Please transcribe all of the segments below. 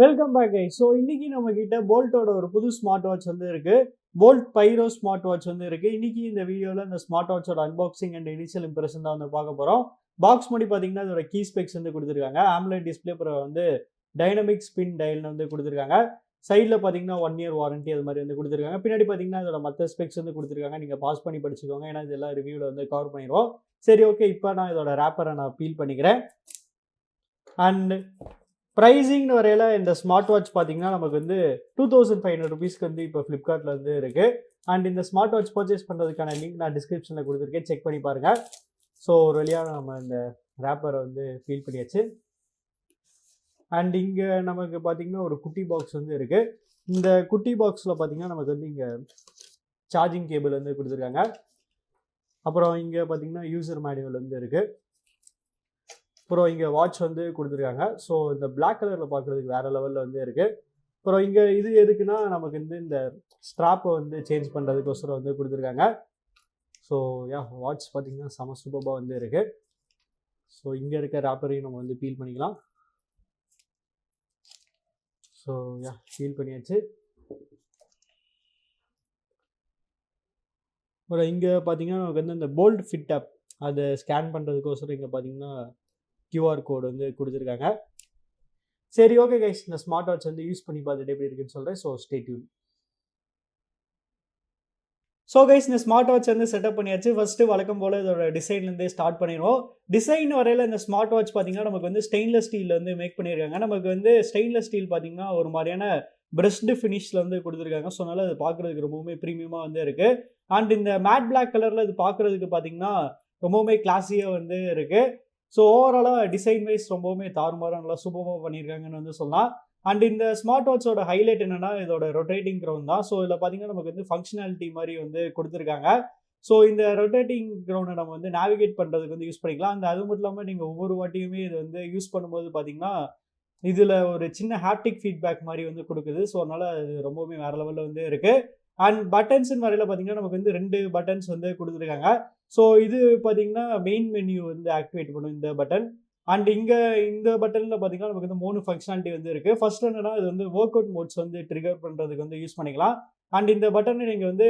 Welcome back guys. So இன்னைக்கு நம்ம கிட்ட போல்ட்டோட ஒரு புது ஸ்மார்ட் வாட்ச் வந்து இருக்கு. போல்ட் பைரோ ஸ்மார்ட் வாட்ச் வந்து இருக்கு. இன்னைக்கு இந்த வீடியோல இந்த ஸ்மார்ட் வாட்சோட அன்பாக்சிங் அண்ட் இனிஷியல் இம்ப்ரெஷன் தான் வந்து பார்க்க போறோம். பாக்ஸ் முடி பார்த்தீங்கன்னா இதோட கீ ஸ்பெக்ஸ் வந்து கொடுத்துருக்காங்க. ஆம்லெட் டிஸ்பிளே அப்புறம் வந்து டைனமிக் ஸ்பின் டயல்னு வந்து கொடுத்துருக்காங்க. சைடில் பார்த்தீங்கன்னா 1 இயர் வாரண்டி அது மாதிரி வந்து கொடுத்துருக்காங்க. பின்னாடி பார்த்தீங்கன்னா இதோட மற்ற ஸ்பெக்ஸ் வந்து கொடுத்துருக்காங்க. நீங்கள் பாஸ் பண்ணி படிச்சுக்கோங்க, ஏன்னா இதெல்லாம் ரிவ்யூவில் வந்து கவர் பண்ணிடுவோம். சரி, ஓகே, இப்போ நான் இதோட ரேப்பரை நான் பீல் பண்ணிக்கிறேன். அண்ட் ப்ரைஸிங்னு வரையில இந்த ஸ்மார்ட் வாட்ச் பார்த்தீங்கன்னா நமக்கு வந்து 2500 ருபீஸ்க்கு வந்து இப்போ ஃப்ளிப்கார்ட்டில் வந்து இருக்குது. அண்ட் இந்த ஸ்மார்ட் வாட்ச் பர்ச்சேஸ் பண்ணுறதுக்கான லிங்க் நான் டிஸ்கிரிப்ஷனில் கொடுத்துருக்கேன், செக் பண்ணி பாருங்கள். ஸோ ஒரு வழியாக நம்ம இந்த ரேப்பரை வந்து ஃபீல் பண்ணியாச்சு. அண்ட் இங்கே நமக்கு பார்த்தீங்கன்னா ஒரு குட்டி பாக்ஸ் வந்து இருக்குது. இந்த குட்டி பாக்ஸில் பார்த்தீங்கன்னா நமக்கு வந்து இங்கே சார்ஜிங் கேபிள் வந்து கொடுத்துருக்காங்க. அப்புறம் இங்கே பார்த்தீங்கன்னா யூசர் மேனுவல் வந்து இருக்குது. அப்புறம் இங்கே வாட்ச் வந்து கொடுத்துருக்காங்க. ஸோ இந்த பிளாக் கலரில் பார்க்குறதுக்கு வேறு லெவலில் வந்து இருக்குது. அப்புறம் இங்கே இது எதுக்குன்னா நமக்கு வந்து இந்த ஸ்ட்ராப்பை வந்து சேஞ்ச் பண்ணுறதுக்கோசரம் வந்து கொடுத்துருக்காங்க. ஸோ வாட்ச் பார்த்தீங்கன்னா செம சூப்பராக வந்து இருக்குது. ஸோ இங்கே இருக்க ரேப்பரையும் நம்ம வந்து ஃபீல் பண்ணிக்கலாம். ஸோ ஃபீல் பண்ணியாச்சு. அப்புறம் இங்கே பார்த்தீங்கன்னா நமக்கு வந்து இந்த போல்ட் ஃபிட் ஆப் அதை ஸ்கேன் பண்ணுறதுக்கோசரம் இங்கே பார்த்தீங்கன்னா QR கோடு வந்து கொடுத்துருக்காங்க. சரி, ஓகே கைஸ், இந்த ஸ்மார்ட் வாட்ச் வந்து யூஸ் பண்ணி பார்த்துட்டு எப்படி இருக்குன்னு சொல்கிறேன். So stay tune. So guys, இந்த ஸ்மார்ட் வாட்ச் வந்து செட்டப் பண்ணியாச்சு. ஃபஸ்ட்டு வழக்கம் போல் இதோட டிசைன்லேருந்தே ஸ்டார்ட் பண்ணிடுவோம். டிசைன் வரையில் இந்த ஸ்மார்ட் வாட்ச் பார்த்தீங்கன்னா நமக்கு வந்து ஸ்டெயின்லெஸ் ஸ்டீல் வந்து மேக் பண்ணியிருக்காங்க. நமக்கு வந்து ஸ்டெயின்லெஸ் ஸ்டீல் பார்த்தீங்கன்னா ஒரு மாதிரியான பிரஷ்டு ஃபினிஷில் வந்து கொடுத்துருக்காங்க. ஸோ அதனால் அது பார்க்குறதுக்கு ரொம்பவுமே ப்ரீமியமாக வந்து இருக்குது. அண்ட் இந்த மேட் பிளாக் கலரில் இது பார்க்குறதுக்கு பார்த்தீங்கன்னா ரொம்பவுமே கிளாஸியாக வந்து இருக்குது. ஸோ ஓவராலாக டிசைன் வைஸ் ரொம்பவுமே தாறுமாறாக நல்லா சூப்பராக பண்ணியிருக்காங்கன்னு வந்து சொல்லலாம். அண்ட் இந்த ஸ்மார்ட் வாட்சோட ஹைலைட் என்னன்னா இதோட ரொட்டேட்டிங் கிரவுண்ட் தான். ஸோ இதில் பார்த்தீங்கன்னா நமக்கு வந்து ஃபங்க்ஷனாலிட்டி மாதிரி வந்து கொடுத்துருக்காங்க. ஸோ இந்த ரொட்டேட்டிங் கிரவுண்டை நம்ம வந்து நேவிகேட் பண்ணுறதுக்கு வந்து யூஸ் பண்ணிக்கலாம். அந்த அது மட்டும் இல்லாமல் நீங்கள் ஒவ்வொரு வாட்டியுமே இது வந்து யூஸ் பண்ணும்போது பார்த்தீங்கன்னா இதில் ஒரு சின்ன ஹாப்டிக் ஃபீட்பேக் மாதிரி வந்து கொடுக்குது. ஸோ அதனால் அது ரொம்பவுமே வேறு லெவலில் வந்து இருக்குது. அண்ட் பட்டன்ஸ்ன்னு வரையில் பார்த்தீங்கன்னா நமக்கு வந்து 2 பட்டன்ஸ் வந்து கொடுத்துருக்காங்க. ஸோ இது பார்த்தீங்கன்னா மெயின் மெனு வந்து ஆக்டிவேட் பண்ணும் இந்த பட்டன். அண்ட் இங்கே இந்த பட்டனில் பார்த்தீங்கன்னா நமக்கு வந்து 3 ஃபங்க்ஷனாலிட்டி வந்து இருக்குது. ஃபர்ஸ்ட் என்னன்னா இது வந்து ஒர்க் அவுட் மோட்ஸ் வந்து ட்ரிகர் பண்ணுறதுக்கு வந்து யூஸ் பண்ணிக்கலாம். அண்ட் இந்த பட்டனை நீங்கள் வந்து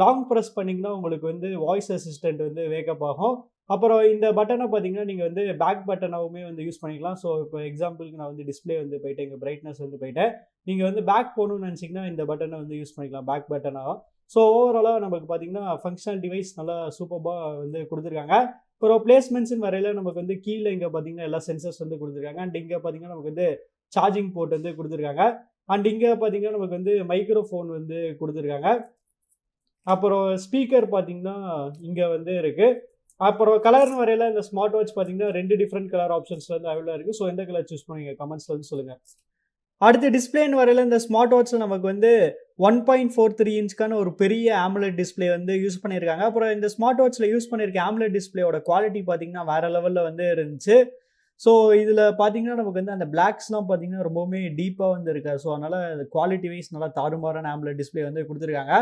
லாங் ப்ரெஸ் பண்ணிங்கன்னா உங்களுக்கு வந்து வாய்ஸ் அசிஸ்டன்ட் வந்து வேக்கப் ஆகும். அப்புறம் இந்த பட்டனை பார்த்தீங்கன்னா நீங்கள் வந்து பேக் பட்டனாகவுமே வந்து யூஸ் பண்ணிக்கலாம். ஸோ இப்போ எக்ஸாம்பிளுக்கு நான் வந்து டிஸ்பிளே வந்து போயிட்டேன், இங்கே பிரைட்னஸ் வந்து போயிட்டேன். நீங்கள் வந்து பேக் போகணும்னு நினச்சிங்கன்னா இந்த பட்டனை வந்து யூஸ் பண்ணிக்கலாம், பேக் பட்டனாக. ஸோ ஓவராலாக நமக்கு பார்த்தீங்கன்னா ஃபங்க்ஷனல் டிவைஸ் நல்லா சூப்பராக வந்து கொடுத்துருக்காங்க. அப்புறம் பிளேஸ்மெண்ட்ஸ்னு வரையில நமக்கு வந்து கீழே இங்கே பார்த்தீங்கன்னா எல்லா சென்சர்ஸ் வந்து கொடுத்துருக்காங்க. அண்ட் இங்கே பார்த்தீங்கன்னா நமக்கு வந்து சார்ஜிங் போர்ட் வந்து கொடுத்துருக்காங்க. அண்ட் இங்கே பார்த்தீங்கன்னா நமக்கு வந்து மைக்ரோஃபோன் வந்து கொடுத்துருக்காங்க. அப்புறம் ஸ்பீக்கர் பார்த்தீங்கன்னா இங்கே வந்து இருக்குது. அப்புறம் கலர்னு வரையில இந்த ஸ்மார்ட் வாட்ச் பார்த்தீங்கன்னா 2 டிஃப்ரெண்ட் கலர் ஆப்ஷன்ஸ்ல வந்து அவைலபிளாக இருக்குது. ஸோ எந்த கலர் சூஸ் பண்ணுவீங்க கமெண்ட்ஸ்ல வந்து சொல்லுங்கள். அடுத்து டிஸ்பிளேன்னு வரையில இந்த ஸ்மார்ட் வாட்ச்சில் நமக்கு வந்து 1.43 இன்ச்க்கான ஒரு பெரிய ஆம்லெட் டிஸ்பிளே வந்து யூஸ் பண்ணியிருக்காங்க. அப்புறம் இந்த ஸ்மார்ட் வாட்ச்சில் யூஸ் பண்ணியிருக்க ஆம்லெட் டிஸ்பிளேயோட குவாலிட்டி பார்த்தீங்கன்னா வேறு லெவலில் வந்து இருந்துச்சு. ஸோ இதில் பார்த்தீங்கன்னா நமக்கு வந்து அந்த பிளாக்ஸ்லாம் பார்த்தீங்கன்னா ரொம்பவுமே டீப்பாக வந்து இருக்காது. ஸோ அதனால் குவாலிட்டி வைஸ் நல்லா தாறுமாறான ஆம்லெட் டிஸ்பிளே வந்து கொடுத்துருக்காங்க.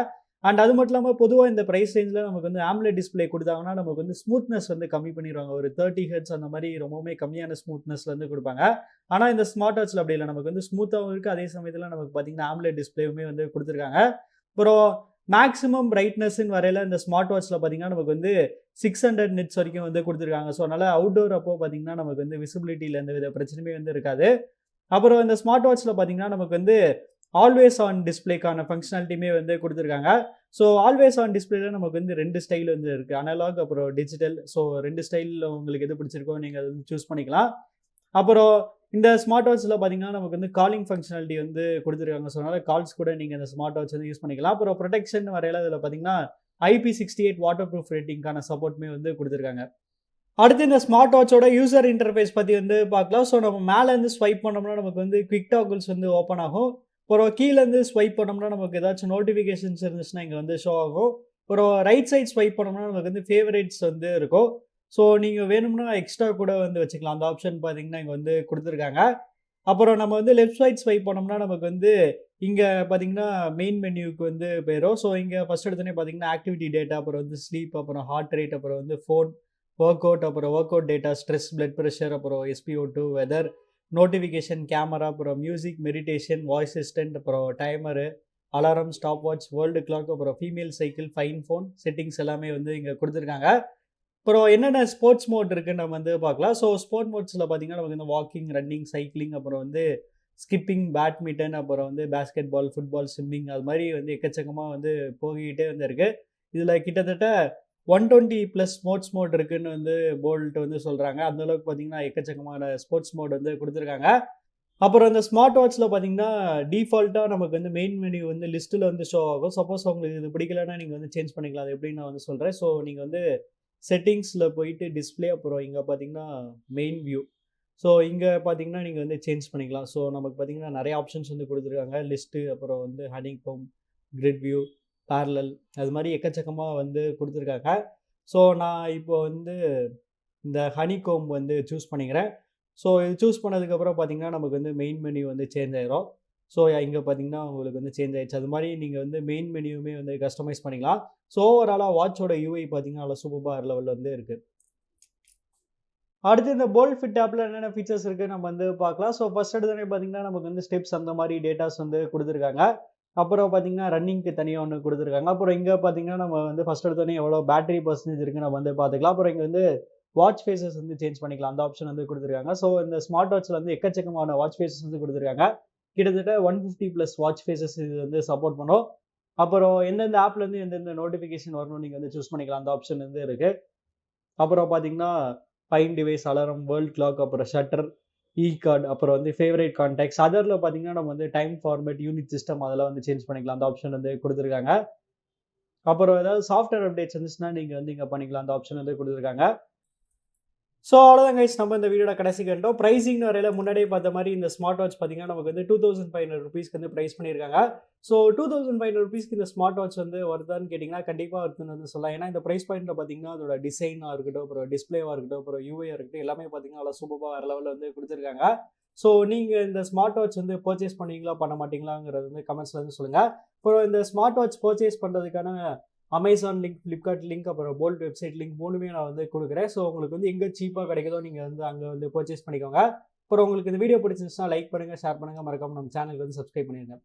அண்ட் அது மட்டும் இல்லாமல் பொதுவாக இந்த ப்ரைஸ் ரேஞ்சில் நமக்கு வந்து ஆம்லெட் டிஸ்பிளே கொடுத்தாங்கன்னா நமக்கு வந்து ஸ்மூத்னஸ் வந்து கம்மி பண்ணிடுவாங்க. ஒரு 30 ஹெர்ட்ஸ் அந்த மாதிரி ரொம்பவுமே கம்மியான ஸ்மூத்னஸ்ல வந்து கொடுப்பாங்க. ஆனால் இந்த ஸ்மார்ட் வாட்சில் அப்படி இல்லை, நமக்கு வந்து ஸ்மூத்தாகவும் இருக்குது, அதே சமயத்தில் நமக்கு பார்த்தீங்கன்னா ஆம்லெட் டிஸ்பிளேவுமே வந்து கொடுத்துருக்காங்க. அப்புறம் மேக்ஸிமம் பிரைட்னஸ்ன்னு வரையில இந்த ஸ்மார்ட் வாட்சில் பார்த்தீங்கன்னா நமக்கு வந்து 600 நிட்ஸ் வரைக்கும் வந்து கொடுத்துருக்காங்க. ஸோ அதனால் அவுட்டோர் அப்போ பார்த்தீங்கன்னா நமக்கு வந்து விசிபிலிட்டியில் எந்த வித பிரச்சனையுமே வந்து இருக்காது. அப்புறம் இந்த ஸ்மார்ட் வாட்சில் பார்த்தீங்கன்னா நமக்கு வந்து ஆல்வேஸ் ஆன் டிஸ்பிளேக்கான ஃபங்க்ஷனாலிட்டியுமே வந்து கொடுத்துருக்காங்க. ஸோ ஆல்வேஸ் ஆன் டிஸ்பிளேல நமக்கு வந்து 2 ஸ்டைல் வந்து இருக்குது, அனலாக் அப்புறம் டிஜிட்டல். ஸோ 2 ஸ்டைலில் உங்களுக்கு எது பிடிச்சிருக்கோ நீங்கள் அதை வந்து சூஸ் பண்ணிக்கலாம். அப்புறம் இந்த ஸ்மார்ட் வாட்சில் பார்த்தீங்கன்னா நமக்கு வந்து காலிங் ஃபங்க்ஷனாலிட்டி வந்து கொடுத்துருக்காங்க. ஸோ அதனால் கால்ஸ் கூட நீங்கள் இந்த ஸ்மார்ட் வாட்ச் வந்து யூஸ் பண்ணிக்கலாம். அப்புறம் ப்ரொடெக்ஷன் வரையில இதில் பார்த்தீங்கன்னா IP68 வாட்டர் ப்ரூஃப் ரேட்டிங்கான சப்போர்ட்டுமே வந்து கொடுத்துருக்காங்க. அடுத்து இந்த ஸ்மார்ட் வாட்சோட யூசர் இன்டர்ஃபேஸ் பற்றி வந்து பார்க்கலாம். ஸோ நம்ம மேலேருந்து ஸ்வைப் பண்ணோம்னா நமக்கு வந்து குவிக் டாக்கிள்ஸ் வந்து ஓப்பன் ஆகும். அப்புறம் கீழேருந்து ஸ்வைப் பண்ணோம்னா நமக்கு ஏதாச்சும் நோட்டிஃபிகேஷன்ஸ் இருந்துச்சுன்னா இங்கே வந்து ஷோ ஆகும். அப்புறம் ரைட் சைட் ஸ்வைப் பண்ணோம்னா நமக்கு வந்து ஃபேவரேட்ஸ் வந்து இருக்கும். ஸோ நீங்கள் வேணும்னா எக்ஸ்ட்ரா கூட வந்து வச்சுக்கலாம். அந்த ஆப்ஷன் பார்த்தீங்கன்னா இங்கே வந்து கொடுத்துருக்காங்க. அப்புறம் நம்ம வந்து லெஃப்ட் சைட் ஸ்வைப் பண்ணோம்னா நமக்கு வந்து இங்கே பார்த்தீங்கன்னா மெயின் மெனுவுக்கு வந்து போயிடும். ஸோ இங்கே ஃபஸ்ட் எடுத்தோடனே பார்த்தீங்கன்னா ஆக்டிவிட்டி டேட்டா, அப்புறம் வந்து ஸ்லீப், அப்புறம் ஹார்ட் ரேட், அப்புறம் வந்து ஃபோன், ஒர்க் அவுட், அப்புறம் workout data, stress, blood pressure, அப்புறம் SpO2, வெதர், நோட்டிஃபிகேஷன், கேமரா, அப்புறம் மியூசிக், மெடிடேஷன், வாய்ஸ் அசிஸ்டன்ட், அப்புறம் timer, alarm, stopwatch, world clock, அப்புறம் female cycle, find phone settings எல்லாமே வந்து இங்கே கொடுத்துருக்காங்க. அப்புறம் என்னென்ன ஸ்போர்ட்ஸ் மோட் இருக்குன்னு நம்ம வந்து பார்க்கலாம். ஸோ ஸ்போர்ட் மோட்ஸில் பார்த்தீங்கன்னா நமக்கு இந்த வாக்கிங், ரன்னிங், சைக்கிளிங், அப்புறம் வந்து ஸ்கிப்பிங், பேட்மிண்டன், அப்புறம் வந்து பேஸ்கெட் பால், ஃபுட்பால், ஸ்விம்மிங் அது மாதிரி வந்து எக்கச்சக்கமாக வந்து போய்கிட்டே வந்து இருக்கு. இதில் கிட்டத்தட்ட 120+ ஸ்போர்ட்ஸ் மோட் இருக்குன்னு வந்து போல்ட் வந்து சொல்கிறாங்க. அந்தளவுக்கு பார்த்தீங்கன்னா எக்கச்சக்கமான ஸ்போர்ட்ஸ் மோட் வந்து கொடுத்துருக்காங்க. அப்புறம் இந்த ஸ்மார்ட் வாட்ச்சில் பார்த்தீங்கன்னா டிஃபால்ட்டாக நமக்கு வந்து மெயின் மெனு வந்து லிஸ்ட்டில் வந்து ஷோ ஆகும். சப்போஸ் உங்களுக்கு இது பிடிக்கலன்னா நீங்கள் வந்து சேஞ்ச் பண்ணிக்கலாம். அது எப்படின்னு நான் வந்து சொல்கிறேன். ஸோ நீங்கள் வந்து செட்டிங்ஸில் போயிட்டு டிஸ்பிளே, அப்புறம் இங்கே பார்த்தீங்கன்னா மெயின் வியூ. ஸோ இங்கே பார்த்தீங்கன்னா நீங்கள் வந்து சேஞ்ச் பண்ணிக்கலாம். ஸோ நமக்கு பார்த்தீங்கன்னா நிறைய ஆப்ஷன்ஸ் வந்து கொடுத்துருக்காங்க. லிஸ்ட்டு, அப்புறம் வந்து ஹனிகோம், கிரிட் வியூ, பேரலல், அது மாதிரி எக்கச்சக்கமாக வந்து கொடுத்துருக்காங்க. ஸோ நான் இப்போ வந்து இந்த ஹனிகோம் வந்து சூஸ் பண்ணிக்கிறேன். ஸோ இது சூஸ் பண்ணதுக்கப்புறம் பார்த்தீங்கன்னா நமக்கு வந்து மெயின் மெனு வந்து சேஞ்ச் ஆயிரும். ஸோ இங்கே பார்த்தீங்கன்னா உங்களுக்கு வந்து சேஞ்ச் ஆயிடுச்சு. அது மாதிரி நீங்கள் வந்து மெயின் மெனுவுமே வந்து கஸ்டமைஸ் பண்ணிக்கலாம். ஸோ ஓவராலாக வாட்சோட யூஐ பார்த்தீங்கன்னா நல்லா சூப்பராக லெவலில் வந்து இருக்குது. அடுத்து இந்த போல்ட் ஃபிட் ஆப்பில் என்னென்ன ஃபீச்சர்ஸ் இருக்குது நம்ம வந்து பார்க்கலாம். ஸோ ஃபர்ஸ்ட் எடுத்தோடனே பார்த்தீங்கன்னா நமக்கு வந்து ஸ்டெப்ஸ் அந்த மாதிரி டேட்டாஸ் வந்து கொடுத்துருக்காங்க. அப்புறம் பார்த்தீங்கன்னா ரன்னிங்க்கு தனியாக ஒன்று கொடுத்துருக்காங்க. அப்புறம் இங்கே பார்த்தீங்கன்னா நம்ம வந்து ஃபர்ஸ்ட் எடுத்தோடனே எவ்வளோ பேட்டரி பர்சன்டேஜ் இருக்குன்னு நம்ம வந்து பார்த்துக்கலாம். அப்புறம் இங்கே வந்து வாட்ச் ஃபேஸஸ் வந்து சேஞ்ச் பண்ணிக்கலாம். அந்த ஆப்ஷன் வந்து கொடுத்துருக்காங்க. ஸோ இந்த ஸ்மார்ட் வாட்சில் வந்து எக்கச்சக்கமான வாட்ச் ஃபேஸஸ் வந்து கொடுத்துருக்காங்க. கிட்டத்தட்ட 150+ வாட்ச் ஃபேஸஸ் இது வந்து சப்போர்ட் பண்ணும். அப்புறம் எந்தெந்த ஆப்லேருந்து எந்தெந்த நோட்டிஃபிகேஷன் வரணும்னு நீங்கள் வந்து சூஸ் பண்ணிக்கலாம். அந்த ஆப்ஷன் வந்து இருக்குது. அப்புறம் பார்த்தீங்கன்னா fine device, alarm, world clock, அப்புறம் ஷட்டர், இ கார்டு, அப்புறம் வந்து ஃபேவரட் கான்டாக்ட்ஸ். அதரில் பார்த்தீங்கன்னா நம்ம வந்து டைம் ஃபார்மேட், யூனிட் சிஸ்டம் அதெல்லாம் வந்து சேஞ்ச் பண்ணிக்கலாம். அந்த ஆப்ஷன் வந்து கொடுத்துருக்காங்க. அப்புறம் ஏதாவது சாஃப்ட்வேர் அப்டேட்ஸ் இருந்துச்சுன்னா நீங்கள் வந்து இங்கே பண்ணிக்கலாம். அந்த ஆப்ஷன் வந்து கொடுத்துருக்காங்க. ஸோ அவ்வளோதான் கைஸ், நம்ம இந்த வீடியோட கடைசிக்கு வந்துட்டோம். ப்ரைஸிங்னு வரையில முன்னாடியே பார்த்த மாதிரி இந்த ஸ்மார்ட் வாட்ச் பார்த்தீங்கன்னா நமக்கு வந்து 2500 ருபீஸ்க்கு வந்து ப்ரைஸ் பண்ணியிருக்காங்க. ஸோ 2500 ருபீஸ்க்கு இந்த ஸ்மார்ட் வாட்ச் வந்து வருதான்னு கேட்டிங்கன்னா கண்டிப்பாக வருதுன்னு வந்து சொல்லலாம். ஏன்னா இந்த ப்ரைஸ் பாயிண்ட்டில் பார்த்தீங்கன்னா அதோட டிசைனாக இருக்கட்டும், அப்புறம் டிஸ்பிளேவாக இருக்கட்டும், அப்புறம் யூஐயாக இருக்கட்டும், எல்லாமே பார்த்தீங்கன்னா நல்லா சூப்பராக வேறு லெவலில் வந்து கொடுத்துருக்காங்க. ஸோ நீங்கள் இந்த ஸ்மார்ட் வாட்ச் வந்து பர்ச்சேஸ் பண்ணுவீங்களா பண்ண மாட்டீங்களாங்கிறது வந்து கமெண்ட்ஸில் வந்து சொல்லுங்கள். அப்புறம் இந்த ஸ்மார்ட் வாட்ச் பர்ச்சேஸ் பண்ணுறதுக்கான அமேசான் லிங்க், ஃப்ளிப்கார்ட் லிங்க், அப்புறம் போல்ட் வெப்சைட் லிங்க் 3மே நான் வந்து கொடுக்குறேன். ஸோ உங்களுக்கு வந்து எங்கே சீப்பாக கிடைக்குதோ நீங்கள் வந்து அங்கே வந்து பர்ச்சேஸ் பண்ணிக்கோங்க. அப்புறம் உங்களுக்கு இந்த வீடியோ பிடிச்சிருந்துச்சுன்னா லைக் பண்ணுங்கள், ஷேர் பண்ணுங்கள், மறக்காம நம்ம சேனலுக்கு வந்து சப்ஸ்கிரைப் பண்ணிடுங்க.